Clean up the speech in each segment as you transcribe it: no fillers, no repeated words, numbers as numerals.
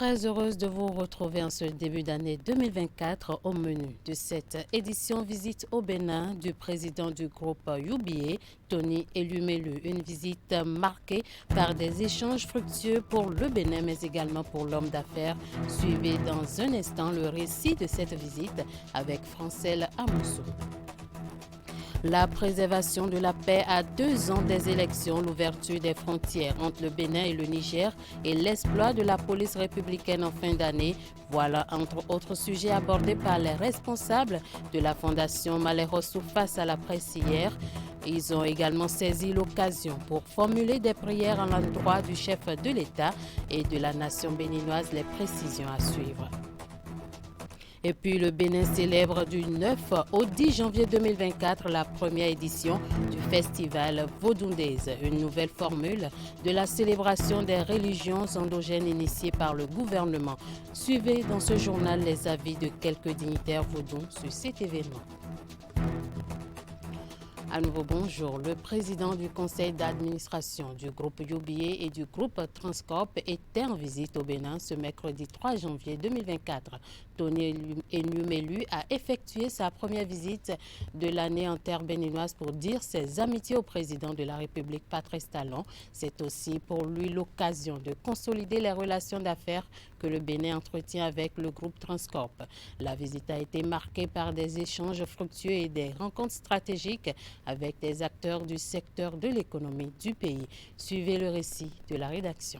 très heureuse de vous retrouver en ce début d'année 2024 au menu de cette édition visite au Bénin du président du groupe UBA, Tony Elumelu. Une visite marquée par des échanges fructueux pour le Bénin mais également pour l'homme d'affaires. Suivez dans un instant le récit de cette visite avec Francel Amoussou. La préservation de la paix à 2 ans des élections, l'ouverture des frontières entre le Bénin et le Niger et l'exploit de la police républicaine en fin d'année. Voilà entre autres sujets abordés par les responsables de la Fondation Malherossou face à la presse hier. Ils ont également saisi l'occasion pour formuler des prières en l'endroit du chef de l'État et de la nation béninoise. Les précisions à suivre. Et puis le Bénin célèbre du 9 au 10 janvier 2024 la première édition du festival Vodundaise, une nouvelle formule de la célébration des religions endogènes initiée par le gouvernement. Suivez dans ce journal les avis de quelques dignitaires vaudous sur cet événement. À nouveau, bonjour. Le président du conseil d'administration du groupe UBA et du groupe Transcorp était en visite au Bénin ce mercredi 3 janvier 2024. Tony Elumelu a effectué sa première visite de l'année en terre béninoise pour dire ses amitiés au président de la République, Patrice Talon. C'est aussi pour lui l'occasion de consolider les relations d'affaires que le Bénin entretient avec le groupe Transcorp. La visite a été marquée par des échanges fructueux et des rencontres stratégiques avec des acteurs du secteur de l'économie du pays. Suivez le récit de la rédaction.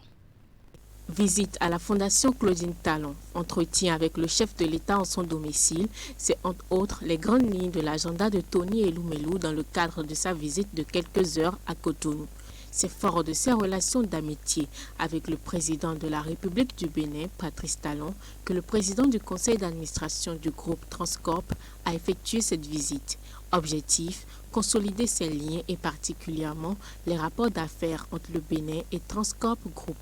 Visite à la Fondation Claudine Talon, entretien avec le chef de l'État en son domicile, c'est entre autres les grandes lignes de l'agenda de Tony Elumelu dans le cadre de sa visite de quelques heures à Cotonou. C'est fort de ses relations d'amitié avec le président de la République du Bénin, Patrice Talon, que le président du conseil d'administration du groupe Transcorp a effectué cette visite. Objectif, consolider ses liens et particulièrement les rapports d'affaires entre le Bénin et Transcorp Group.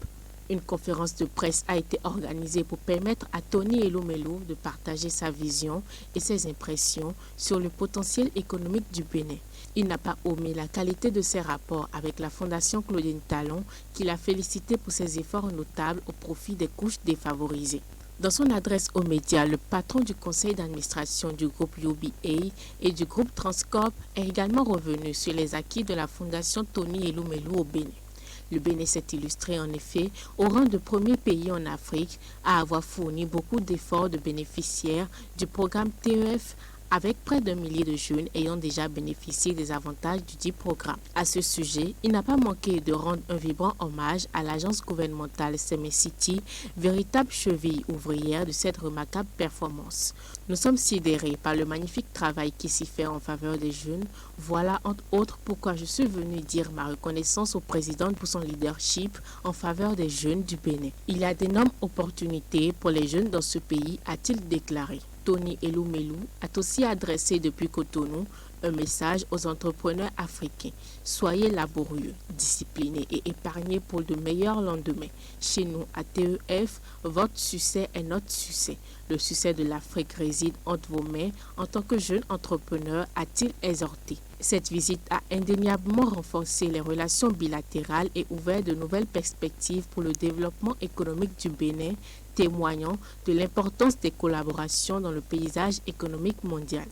Une conférence de presse a été organisée pour permettre à Tony Elumelu de partager sa vision et ses impressions sur le potentiel économique du Bénin. Il n'a pas omis la qualité de ses rapports avec la Fondation Claudine Talon, qu'il a félicité pour ses efforts notables au profit des couches défavorisées. Dans son adresse aux médias, le patron du conseil d'administration du groupe UBA et du groupe Transcorp est également revenu sur les acquis de la Fondation Tony Elumelu au Bénin. Le Bénin s'est illustré en effet au rang de premier pays en Afrique à avoir fourni beaucoup d'efforts de bénéficiaires du programme TEF avec près d'1 millier de jeunes ayant déjà bénéficié des avantages du dit programme. À ce sujet, il n'a pas manqué de rendre un vibrant hommage à l'agence gouvernementale Semecity, véritable cheville ouvrière de cette remarquable performance. Nous sommes sidérés par le magnifique travail qui s'y fait en faveur des jeunes. Voilà entre autres pourquoi je suis venu dire ma reconnaissance au président pour son leadership en faveur des jeunes du Bénin. Il y a d'énormes opportunités pour les jeunes dans ce pays, a-t-il déclaré. Tony Elumelu a aussi adressé depuis Cotonou un message aux entrepreneurs africains. Soyez laborieux, disciplinés et épargnés pour de meilleurs lendemains. Chez nous, à TEF, votre succès est notre succès. Le succès de l'Afrique réside entre vos mains. En tant que jeune entrepreneur, a-t-il exhorté. Cette visite a indéniablement renforcé les relations bilatérales et ouvert de nouvelles perspectives pour le développement économique du Bénin, témoignant de l'importance des collaborations dans le paysage économique mondial.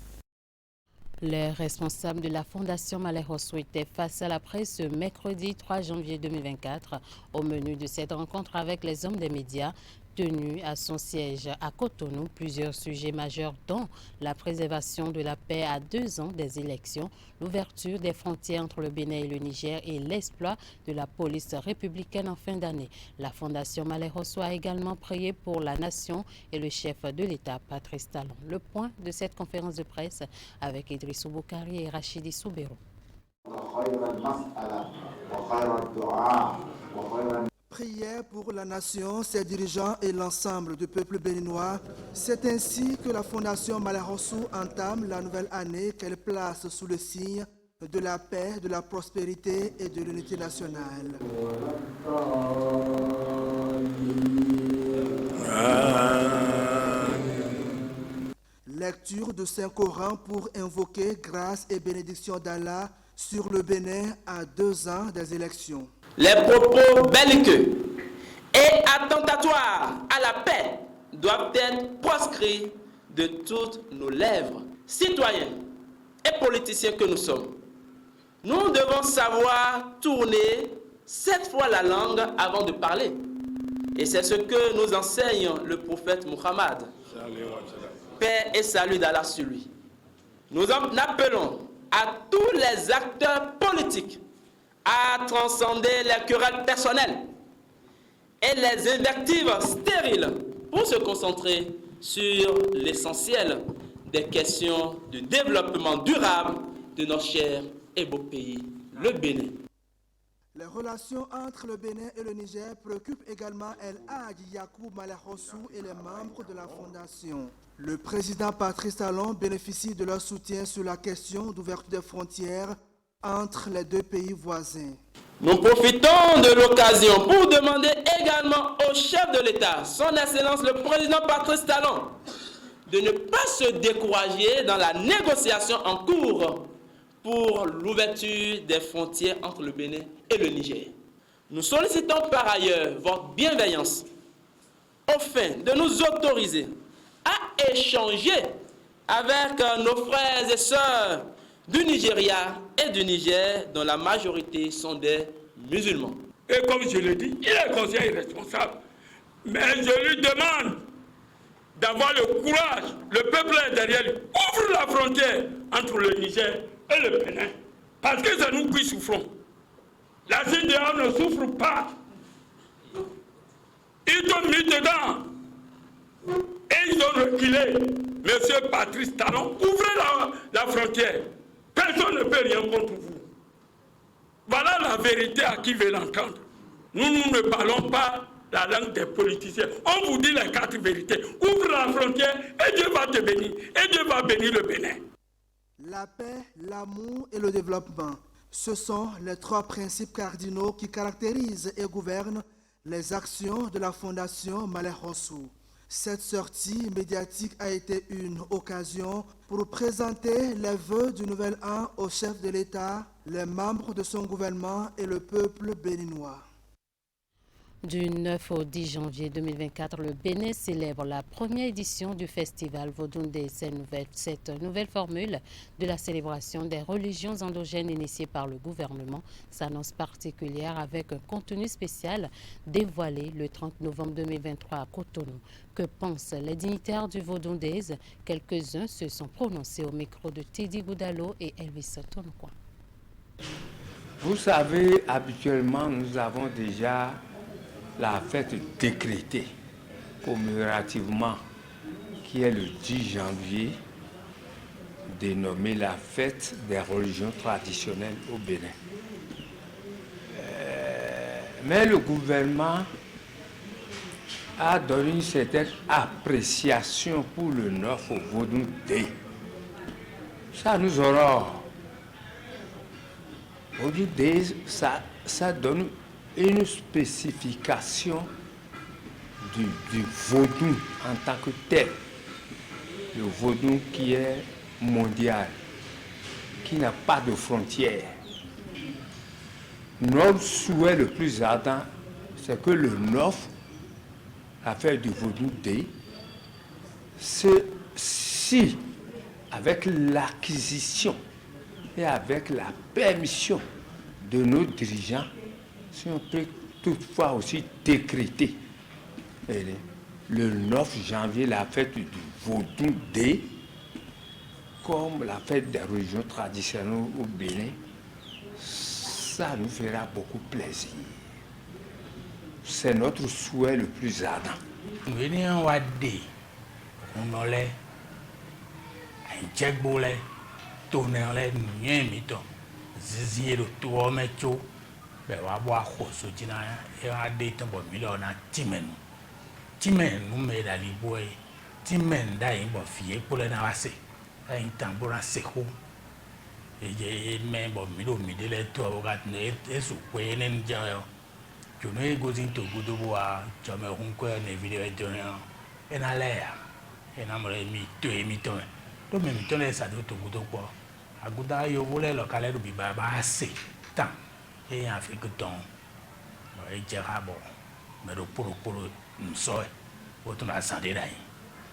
Les responsables de la Fondation Malherossou étaient face à la presse ce mercredi 3 janvier 2024 au menu de cette rencontre avec les hommes des médias. Tenu à son siège à Cotonou, plusieurs sujets majeurs dont la préservation de la paix à 2 ans des élections, l'ouverture des frontières entre le Bénin et le Niger et l'exploit de la police républicaine en fin d'année. La Fondation Malherossou a également prié pour la nation et le chef de l'État, Patrice Talon. Le point de cette conférence de presse avec Idrissou Boukari et Rachidi Soubero. Prière pour la nation, ses dirigeants et l'ensemble du peuple béninois. C'est ainsi que la Fondation Malherossou entame la nouvelle année qu'elle place sous le signe de la paix, de la prospérité et de l'unité nationale. Lecture du Saint-Coran pour invoquer grâce et bénédiction d'Allah sur le Bénin à 2 ans des élections. Les propos belliqueux et attentatoires à la paix doivent être proscrits de toutes nos lèvres. Citoyens et politiciens que nous sommes, nous devons savoir tourner 7 fois la langue avant de parler. Et c'est ce que nous enseigne le prophète Muhammad. Paix et salut d'Allah sur lui. Nous en appelons à tous les acteurs politiques à transcender les querelles personnelles et les invectives stériles pour se concentrer sur l'essentiel des questions de développement durable de notre cher et beau pays, le Bénin. Les relations entre le Bénin et le Niger préoccupent également El Hadji Yacoub Maleh Rossou et les membres de la Fondation. Le président Patrice Talon bénéficie de leur soutien sur la question d'ouverture des frontières entre les deux pays voisins. Nous profitons de l'occasion pour demander également au chef de l'État, son Excellence le président Patrice Talon, de ne pas se décourager dans la négociation en cours pour l'ouverture des frontières entre le Bénin et le Niger. Nous sollicitons par ailleurs votre bienveillance au fin de nous autoriser à échanger avec nos frères et sœurs du Nigeria et du Niger, dont la majorité sont des musulmans. Et comme je l'ai dit, il est conscient et responsable. Mais je lui demande d'avoir le courage, le peuple est derrière lui. Ouvre la frontière entre le Niger et le Bénin. Parce que c'est nous qui souffrons. La CEDEAO ne souffre pas. Ils t'ont mis dedans. Et ils ont reculé. Monsieur Patrice Talon, ouvrez la frontière. Personne ne peut rien contre vous. Voilà la vérité à qui veut l'entendre. Nous ne parlons pas la langue des politiciens. On vous dit les 4 vérités. Ouvre la frontière et Dieu va te bénir. Et Dieu va bénir le Bénin. La paix, l'amour et le développement, ce sont les 3 principes cardinaux qui caractérisent et gouvernent les actions de la Fondation Maleh Rossou. Cette sortie médiatique a été une occasion pour présenter les vœux du nouvel an au chef de l'État, les membres de son gouvernement et le peuple béninois. Du 9 au 10 janvier 2024, le Bénin célèbre la première édition du festival Vodundé. Cette nouvelle formule de la célébration des religions endogènes initiée par le gouvernement s'annonce particulière avec un contenu spécial dévoilé le 30 novembre 2023 à Cotonou. Que pensent les dignitaires du Vodundé? Quelques-uns se sont prononcés au micro de Teddy Boudalo et Elvis Tonokwa. Vous savez, habituellement, nous avons déjà la fête décrétée commémorativement, qui est le 10 janvier, dénommée la fête des religions traditionnelles au Bénin. Mais le gouvernement a donné une certaine appréciation pour le 9 au Vodundé. Ça nous honore. Vodundé, ça donne une spécification du vaudou en tant que tel. Le vaudou qui est mondial, qui n'a pas de frontières. Notre souhait le plus ardent, c'est que le 9, la fête du Vaudou Day, si avec l'acquisition et avec la permission de nos dirigeants, si on peut toutefois aussi décréter le 9 janvier la fête du Vaudou Day comme la fête des religions traditionnelles au Bénin, ça nous fera beaucoup plaisir. C'est notre souhait le plus ardent. Be wa bwa khoso jina e a de tambo miliona timen me da li boy timen da yin bo fie pole na wase e tambora seko e je me bo milo mi de le to ga ne e su kwe ne nja yo jo ne go zin to gudu wa jo me hun ko ne video e do e na le ya e na mo mi to to me mi to le sa do to gudu po aguda yo vole lo kale do bi ba se tan et en fait que ton et mais le polo nous sort autant la santé là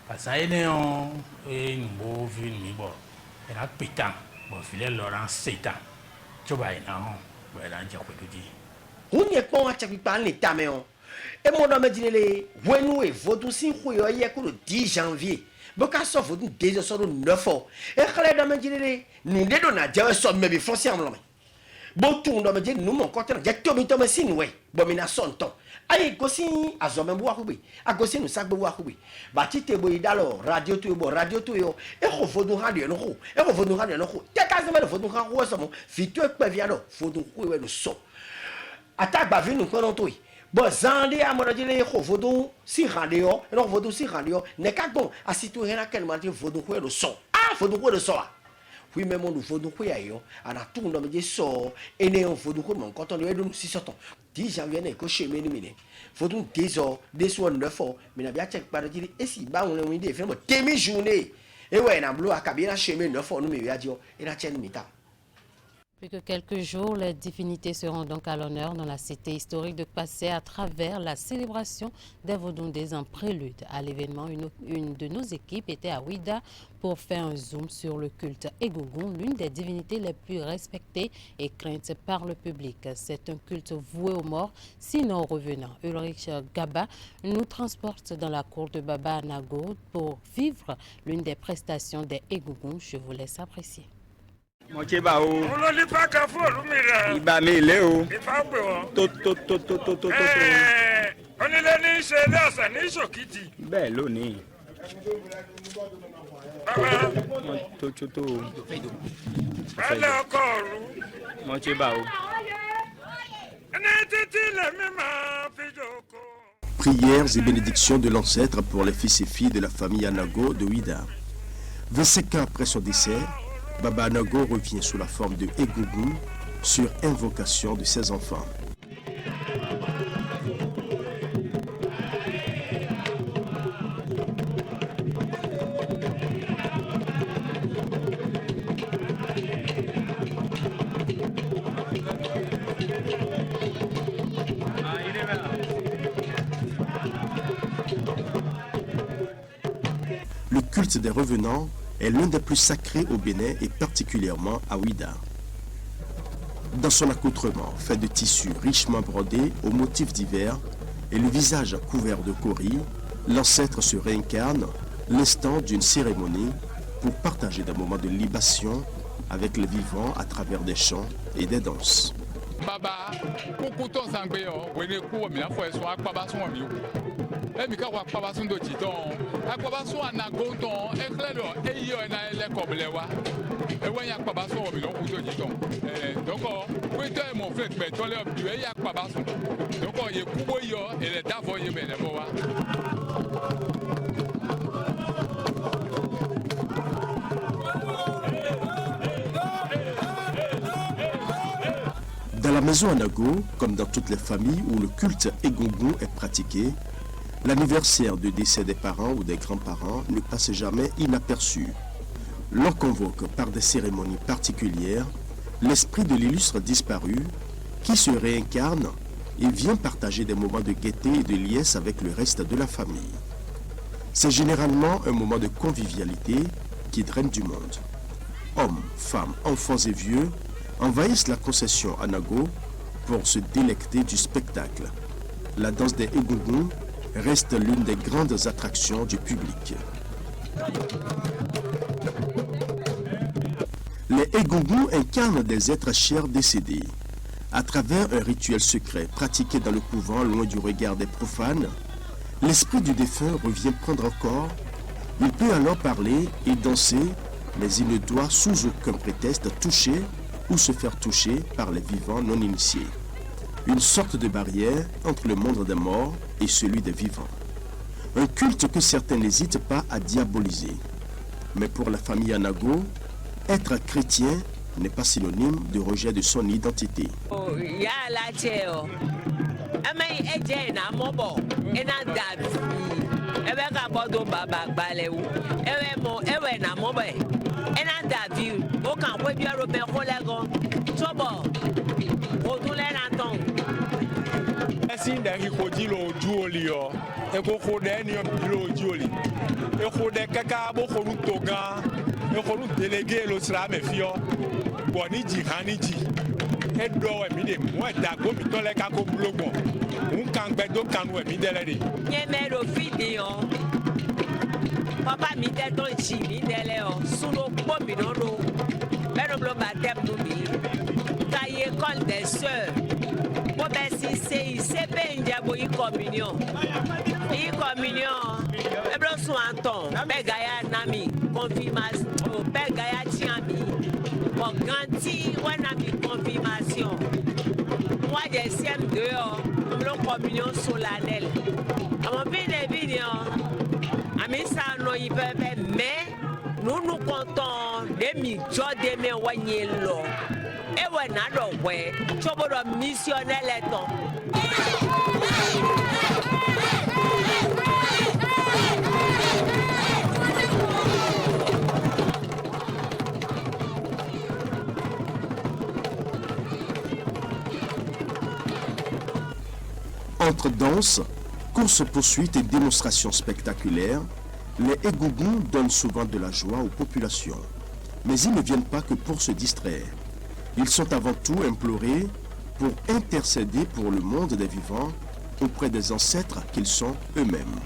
parce que on et nous beau vu ni bon et la pétant bon filet Laurent 7 ans tu vois non voilà j'ai quoi te dire on y est pas à chaque pas l'état mais on et mon homme dit les nous et votre si il y a le 10 janvier boka so vous déjà sur 9 ans et xalé dama dit les nous les donna déjà so mais français am bon tout on me dit nous mon côté j'ai tomi si nous bon mina son temps ayi gosi azome bo akubi agosi nous sagbo bo akubi ba tite bo idalo radio to yo e ko fodu radio no ko e ko fodu radio no ko te ka se me fodu kan ko so mo fito pe via do fodu ko we no so ata gba vi nu ko no to yi bo zande amodo di le ko fodu si radio e no fodu si radio ne ka gbon asitu hera ken ma ti fodu ko no so fodu ko no so oui même on fodu ko ya yo ana tu no me je so ene on fodu ko mon koton le do si soton 10 janvier ne ko chemin ni fodu 10 heures 9 heures mais na bia check par dire et si ba on le de fait mo demi journée et ouais na blo akabia chemin 9 heures no me ya dio et na chen mita. Plus que quelques jours, les divinités seront donc à l'honneur dans la cité historique de Passé à travers la célébration des Vodondés en prélude. À l'événement, une de nos équipes était à Ouida pour faire un zoom sur le culte Egungun, l'une des divinités les plus respectées et craintes par le public. C'est un culte voué aux morts, sinon aux revenants. Ulrich Gaba nous transporte dans la cour de Baba Anago pour vivre l'une des prestations des Egungun. Je vous laisse apprécier. Mo che ba o. Mo lo ni pa ka fóònù mi ra. Ìbà mi le o. Ifa pe won. To. Oni le ni se le asa ni sokiti. Bẹ́ẹ̀ lónìí. Baba. To. Bale okoru. Mo che ba o. Ene titi le mi ma fi joko. Prières et bénédictions de l'ancêtre pour les fils et filles de la famille Anago de Ouida. 25 ans après son décès, Baba Anago revient sous la forme de Egungun sur invocation de ses enfants. Le culte des revenants est l'un des plus sacrés au Bénin et particulièrement à Ouida. Dans son accoutrement fait de tissus richement brodés aux motifs divers et le visage couvert de cauris, l'ancêtre se réincarne l'instant d'une cérémonie pour partager des moments de libation avec les vivants à travers des chants et des danses. Baba, kukuto sangbe yo, wene ku mi afo eso akpabasun mi o. Emi ka wa akpabasun do ti ton. Akpabasun Anago ton, e kledo e yo na ele koblewa. E wen ya akpabasun mi lo ku do ti ton. Donc we to e mo flet be to le bi e ya akpabasun. Donc ye kubo yo e le davo ye be le bo wa. Dans la maison Anago, comme dans toutes les familles où le culte Egungun est pratiqué, l'anniversaire de décès des parents ou des grands-parents ne passe jamais inaperçu. L'on convoque par des cérémonies particulières l'esprit de l'illustre disparu qui se réincarne et vient partager des moments de gaieté et de liesse avec le reste de la famille. C'est généralement un moment de convivialité qui draine du monde. Hommes, femmes, enfants et vieux envahissent la concession Anago pour se délecter du spectacle. La danse des Egungun reste l'une des grandes attractions du public. Les Egungun incarnent des êtres chers décédés. À travers un rituel secret pratiqué dans le couvent loin du regard des profanes, l'esprit du défunt revient prendre corps. Il peut alors parler et danser, mais il ne doit sous aucun prétexte toucher ou se faire toucher par les vivants non initiés. Une sorte de barrière entre le monde des morts et celui des vivants. Un culte que certains n'hésitent pas à diaboliser. Mais pour la famille Anago, être chrétien n'est pas synonyme de rejet de son identité. Signe de hikodi lo duoli yo e ko ko de ni lo duoli e ko de kaka bo ko toga e ko délégué lo sra me fio bo ni ji hani ji e do e mi de mo da go mi to le ka ko blogbon un kan gbe do kan we mi de le de nye me ro fidi yo papa mi de to ji mi de le o sulo po mi no ro me no blo ba dem no mi ta ye école des sœurs bo be si se be nja bo communion e blo su anton be ga ya na mi confirmation be ga ya ti ami bo ganti wana mi confirmation moi de CM2 blo communion solennelle à mon vidéo ami ça no y peut mais nous comptons de mi jode me wanyelo e we na do we chobodo missionnaire leton. Entre danse, courses-poursuites et démonstrations spectaculaires, les Egungun donnent souvent de la joie aux populations. Mais ils ne viennent pas que pour se distraire. Ils sont avant tout implorés pour intercéder pour le monde des vivants auprès des ancêtres qu'ils sont eux-mêmes.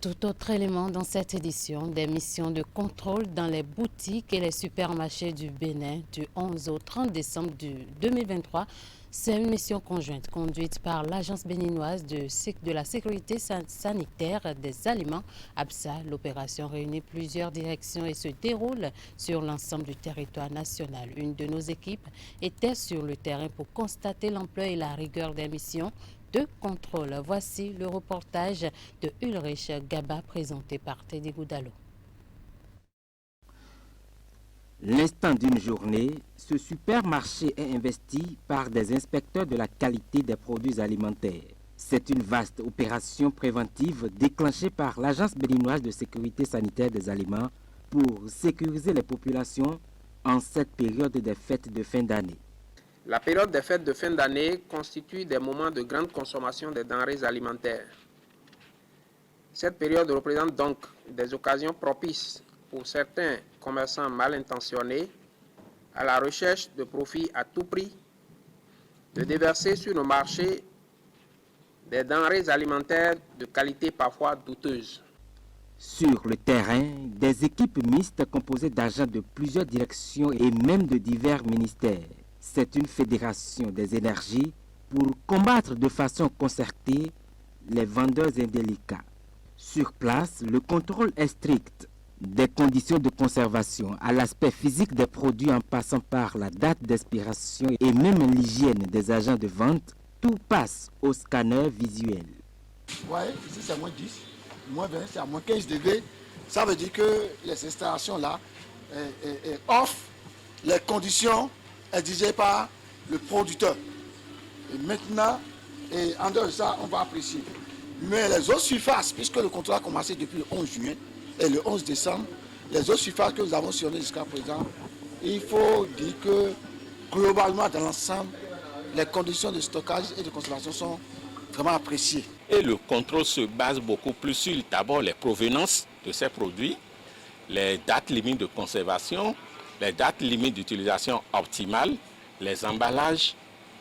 Tout autre élément dans cette édition, des missions de contrôle dans les boutiques et les supermarchés du Bénin du 11 au 30 décembre 2023. C'est une mission conjointe conduite par l'Agence béninoise de la sécurité sanitaire des aliments, ABSA. L'opération réunit plusieurs directions et se déroule sur l'ensemble du territoire national. Une de nos équipes était sur le terrain pour constater l'ampleur et la rigueur des missions de contrôle. Voici le reportage de Ulrich Gaba présenté par Teddy Goudalo. L'instant d'une journée, ce supermarché est investi par des inspecteurs de la qualité des produits alimentaires. C'est une vaste opération préventive déclenchée par l'Agence béninoise de sécurité sanitaire des aliments pour sécuriser les populations en cette période des fêtes de fin d'année. La période des fêtes de fin d'année constitue des moments de grande consommation des denrées alimentaires. Cette période représente donc des occasions propices pour certains commerçants mal intentionnés à la recherche de profits à tout prix, de déverser sur nos marchés des denrées alimentaires de qualité parfois douteuse. Sur le terrain, des équipes mixtes composées d'agents de plusieurs directions et même de divers ministères. C'est une fédération des énergies pour combattre de façon concertée les vendeurs indélicats. Sur place, le contrôle est strict. Des conditions de conservation à l'aspect physique des produits en passant par la date d'expiration et même l'hygiène des agents de vente, tout passe au scanner visuel. Oui, ici c'est moins 10, moins 20, c'est à moins 15 degrés. Ça veut dire que les installations-là offrent les conditions exigées par le producteur. Et maintenant, en dehors de ça, on va apprécier. Mais les autres surfaces, puisque le contrôle a commencé depuis le 11 juin, et le 11 décembre, les autres surfaces que nous avons sillonnées jusqu'à présent, il faut dire que globalement dans l'ensemble, les conditions de stockage et de conservation sont vraiment appréciées. Et le contrôle se base beaucoup plus sur d'abord les provenances de ces produits, les dates limites de conservation, les dates limites d'utilisation optimale, les emballages.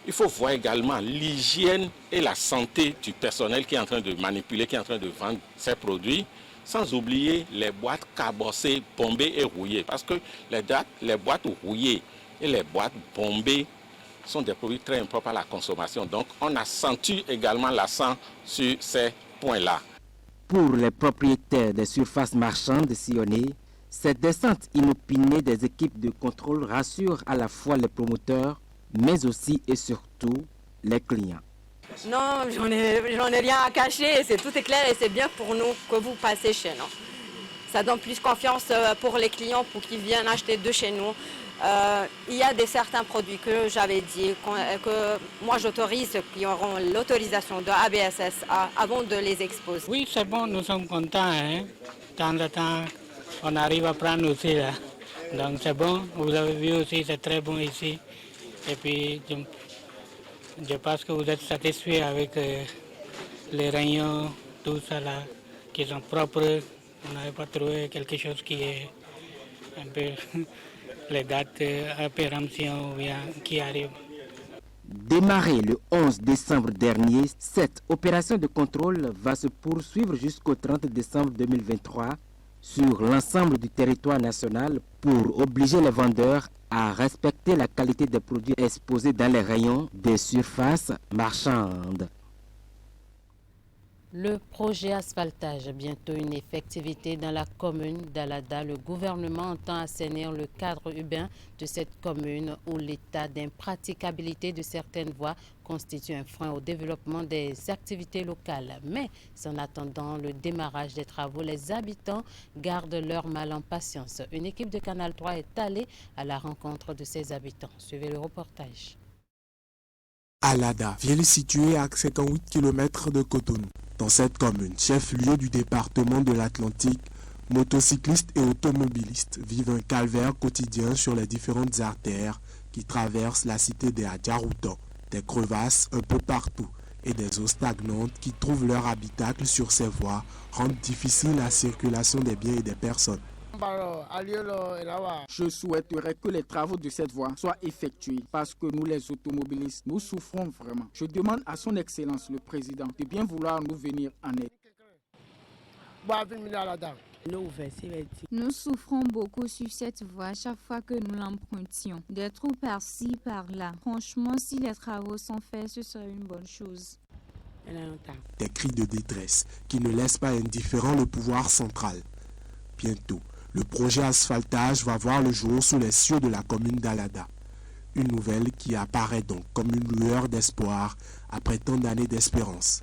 Il faut voir également l'hygiène et la santé du personnel qui est en train de manipuler, qui est en train de vendre ces produits. Sans oublier les boîtes cabossées, bombées et rouillées. Parce que les boîtes rouillées et les boîtes bombées sont des produits très impropres à la consommation. Donc on accentue également l'accent sur ces points-là. Pour les propriétaires des surfaces marchandes sillonnées, cette descente inopinée des équipes de contrôle rassure à la fois les promoteurs, mais aussi et surtout les clients. Non, j'en ai rien à cacher, tout est clair et c'est bien pour nous que vous passez chez nous. Ça donne plus confiance pour les clients pour qu'ils viennent acheter de chez nous. Il y a certains produits que j'avais dit que moi j'autorise, qui auront l'autorisation de ABSSA avant de les exposer. Oui, c'est bon, nous sommes contents. Hein? Tant de temps, on arrive à prendre aussi là. Donc c'est bon, vous avez vu aussi, c'est très bon ici. Et puis Je pense que vous êtes satisfait avec les rayons, tout ça là, qui sont propres. On n'avait pas trouvé quelque chose qui est un peu les dates à péremption ou bien qui arrivent. Démarrée le 11 décembre dernier, cette opération de contrôle va se poursuivre jusqu'au 30 décembre 2023 sur l'ensemble du territoire national pour obliger les vendeurs à respecter la qualité des produits exposés dans les rayons des surfaces marchandes. Le projet asphaltage, bientôt une effectivité dans la commune d'Alada. Le gouvernement entend assainir le cadre urbain de cette commune où l'état d'impraticabilité de certaines voies constitue un frein au développement des activités locales. Mais en attendant le démarrage des travaux, les habitants gardent leur mal en patience. Une équipe de Canal 3 est allée à la rencontre de ces habitants. Suivez le reportage. Alada, ville située à 58 km de Cotonou. Dans cette commune, chef-lieu du département de l'Atlantique, motocyclistes et automobilistes vivent un calvaire quotidien sur les différentes artères qui traversent la cité des Adjaroutans. Des crevasses un peu partout et des eaux stagnantes qui trouvent leur habitacle sur ces voies rendent difficile la circulation des biens et des personnes. Je souhaiterais que les travaux de cette voie soient effectués parce que nous les automobilistes, nous souffrons vraiment. Je demande à son Excellence le Président de bien vouloir nous venir en aide. Nous souffrons beaucoup sur cette voie à chaque fois que nous l'empruntions. Des trous par-ci, par-là. Franchement, si les travaux sont faits, ce serait une bonne chose. Des cris de détresse qui ne laissent pas indifférent le pouvoir central. Bientôt, le projet asphaltage va voir le jour sous les cieux de la commune d'Alada. Une nouvelle qui apparaît donc comme une lueur d'espoir après tant d'années d'espérance.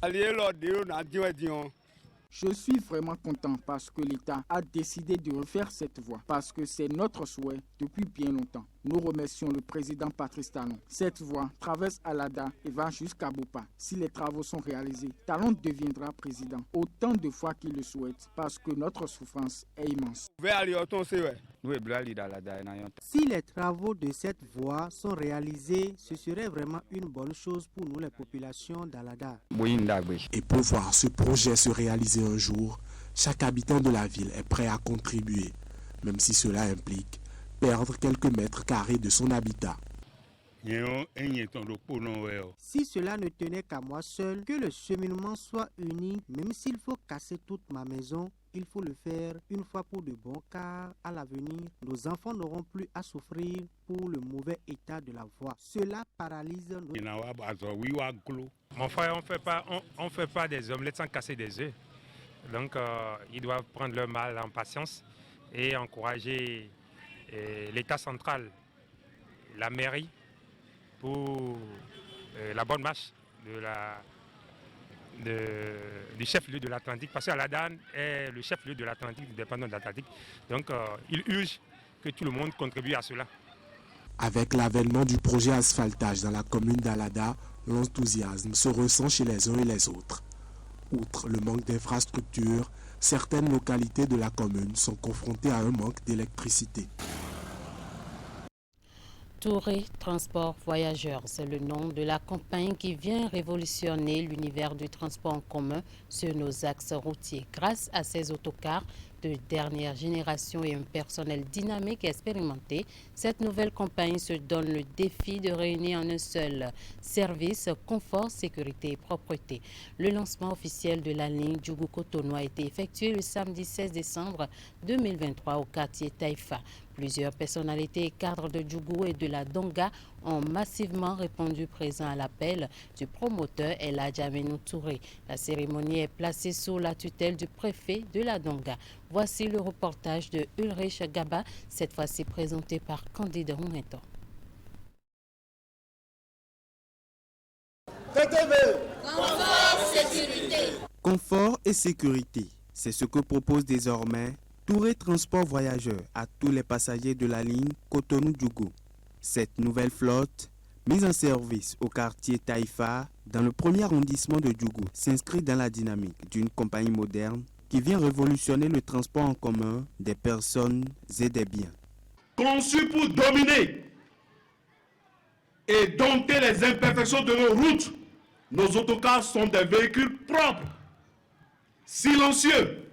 Je suis vraiment content parce que l'État a décidé de refaire cette voie, parce que c'est notre souhait depuis bien longtemps. Nous remercions le président Patrice Talon. Cette voie traverse Alada et va jusqu'à Bopa. Si les travaux sont réalisés, Talon deviendra président autant de fois qu'il le souhaite, parce que notre souffrance est immense. Si les travaux de cette voie sont réalisés, ce serait vraiment une bonne chose pour nous les populations d'Alada. Et pour voir ce projet se réaliser un jour, chaque habitant de la ville est prêt à contribuer, même si cela implique perdre quelques mètres carrés de son habitat. Si cela ne tenait qu'à moi seul, que le cheminement soit uni, même s'il faut casser toute ma maison, il faut le faire une fois pour de bon, car à l'avenir, nos enfants n'auront plus à souffrir pour le mauvais état de la voie. Cela paralyse nos... Mon frère, on fait pas des omelettes sans casser des œufs. Donc, ils doivent prendre leur mal en patience et encourager l'État central, la mairie, pour la bonne marche du chef-lieu de l'Atlantique, parce qu'Alada est le chef-lieu de l'Atlantique, du département de l'Atlantique. Donc, il urge que tout le monde contribue à cela. Avec l'avènement du projet asphaltage dans la commune d'Alada, l'enthousiasme se ressent chez les uns et les autres. Outre le manque d'infrastructures, certaines localités de la commune sont confrontées à un manque d'électricité. Touré Transport Voyageurs, c'est le nom de la compagnie qui vient révolutionner l'univers du transport en commun sur nos axes routiers. Grâce à ses autocars de dernière génération et un personnel dynamique et expérimenté, cette nouvelle compagnie se donne le défi de réunir en un seul service confort, sécurité et propreté. Le lancement officiel de la ligne Djougou-Cotonou a été effectué le samedi 16 décembre 2023 au quartier Taïfa. Plusieurs personnalités et cadres de Djougou et de la Donga ont massivement répondu présent à l'appel du promoteur El Hadjamenou Touré. La cérémonie est placée sous la tutelle du préfet de la Donga. Voici le reportage de Ulrich Gaba, cette fois-ci présenté par Candide Roumeton. Confort et sécurité, c'est ce que propose désormais Touré Transport Voyageurs à tous les passagers de la ligne Cotonou-Djougou. Cette nouvelle flotte, mise en service au quartier Taïfa, dans le premier arrondissement de Djougou, s'inscrit dans la dynamique d'une compagnie moderne qui vient révolutionner le transport en commun des personnes et des biens. Conçu pour dominer, et dompter les imperfections de nos routes, nos autocars sont des véhicules propres, silencieux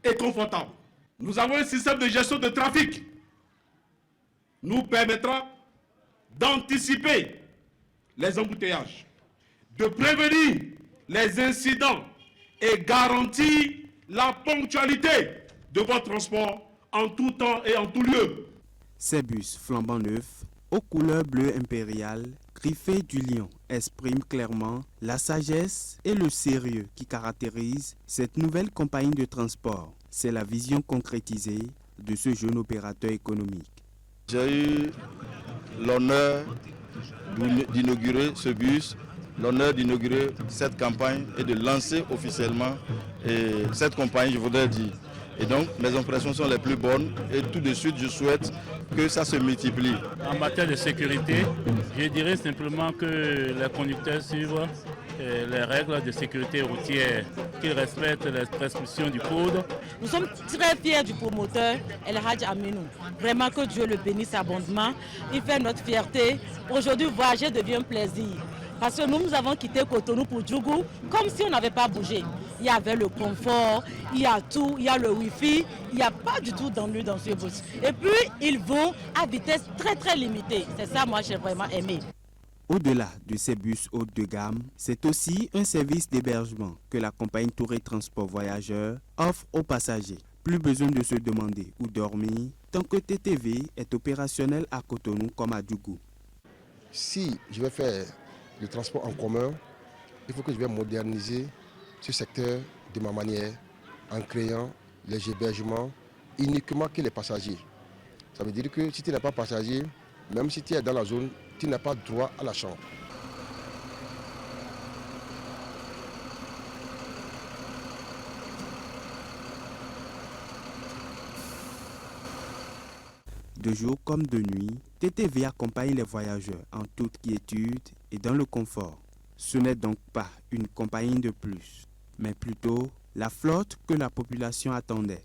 et confortables. Nous avons un système de gestion de trafic nous permettra d'anticiper les embouteillages, de prévenir les incidents et garantir la ponctualité de votre transport en tout temps et en tout lieu. Ces bus flambant neufs, aux couleurs bleu impérial, griffés du lion, expriment clairement la sagesse et le sérieux qui caractérisent cette nouvelle compagnie de transport. C'est la vision concrétisée de ce jeune opérateur économique. J'ai eu l'honneur d'inaugurer ce bus, l'honneur d'inaugurer cette campagne et de lancer officiellement cette compagnie, je voudrais dire. Et donc, mes impressions sont les plus bonnes et tout de suite, je souhaite que ça se multiplie. En matière de sécurité, je dirais simplement que les conducteurs suivent les règles de sécurité routière, qu'ils respectent les prescriptions du code. Nous sommes très fiers du promoteur El Hadj Aminou. Vraiment que Dieu le bénisse abondamment. Il fait notre fierté. Aujourd'hui, voyager devient un plaisir. Parce que nous avons quitté Cotonou pour Djougou comme si on n'avait pas bougé. Il y avait le confort, il y a tout, il y a le wifi, il n'y a pas du tout d'ennui dans ce bus. Et puis, ils vont à vitesse très très limitée. C'est ça, moi, j'ai vraiment aimé. Au-delà de ces bus haut de gamme, c'est aussi un service d'hébergement que la compagnie Touré Transport Voyageurs offre aux passagers. Plus besoin de se demander où dormir tant que TTV est opérationnel à Cotonou comme à Djougou. Si je vais faire le transport en commun, il faut que je vais moderniser ce secteur de ma manière en créant les hébergements uniquement que les passagers. Ça veut dire que si tu n'es pas passager, même si tu es dans la zone, tu n'as pas droit à la chambre. De jour comme de nuit, TTV accompagne les voyageurs en toute quiétude et dans le confort. Ce n'est donc pas une compagnie de plus, mais plutôt la flotte que la population attendait.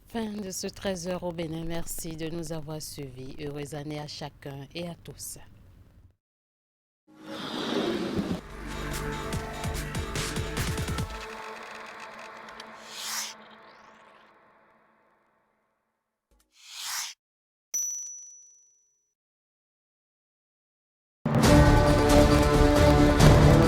Fin de ce 13h au Bénin. Merci de nous avoir suivis. Heureuse année à chacun et à tous.